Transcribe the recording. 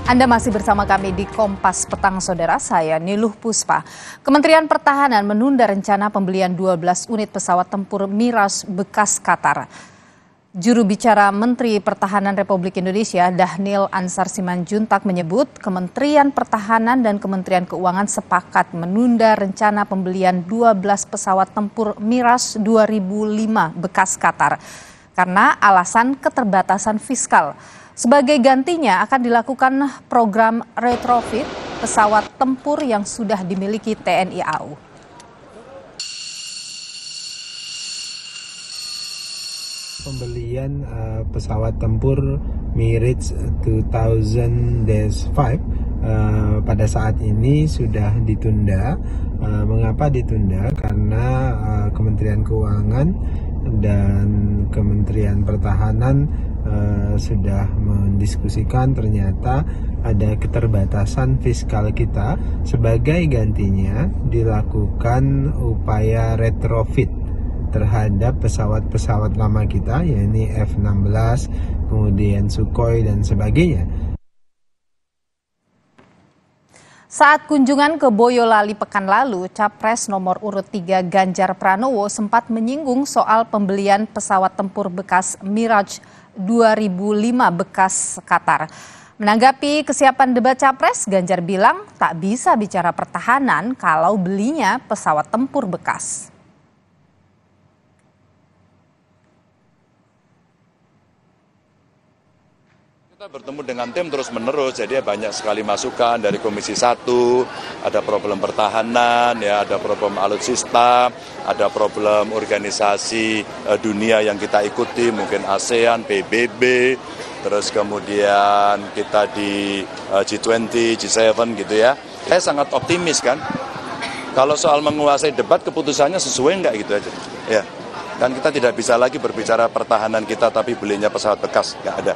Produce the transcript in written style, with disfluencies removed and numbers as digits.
Anda masih bersama kami di Kompas Petang, Saudara. Saya Niluh Puspa. Kementerian Pertahanan menunda rencana pembelian 12 unit pesawat tempur Mirage bekas Qatar. Juru bicara Menteri Pertahanan Republik Indonesia, Dhanil Ansar Simanjuntak menyebut Kementerian Pertahanan dan Kementerian Keuangan sepakat menunda rencana pembelian 12 pesawat tempur Mirage 2005 bekas Qatar karena alasan keterbatasan fiskal. Sebagai gantinya akan dilakukan program retrofit pesawat tempur yang sudah dimiliki TNI AU. Pembelian pesawat tempur Mirage 2000-5 pada saat ini sudah ditunda. Mengapa ditunda? Karena Kementerian Keuangan dan Kementerian Pertahanan sudah mendiskusikan ternyata ada keterbatasan fiskal kita. Sebagai gantinya dilakukan upaya retrofit terhadap pesawat-pesawat lama kita, yaitu F-16, kemudian Sukhoi dan sebagainya. Saat kunjungan ke Boyolali pekan lalu, Capres nomor urut 3 Ganjar Pranowo sempat menyinggung soal pembelian pesawat tempur bekas Mirage 2005 bekas Qatar. Menanggapi kesiapan debat Capres, Ganjar bilang tak bisa bicara pertahanan kalau belinya pesawat tempur bekas. Kita bertemu dengan tim terus-menerus, jadi banyak sekali masukan dari Komisi 1, ada problem pertahanan, ya, ada problem alutsista, ada problem organisasi dunia yang kita ikuti, mungkin ASEAN, PBB, terus kemudian kita di G20, G7 gitu ya. Saya sangat optimis kan, kalau soal menguasai debat keputusannya sesuai enggak gitu aja. Ya, dan kita tidak bisa lagi berbicara pertahanan kita tapi belinya pesawat bekas, enggak ada.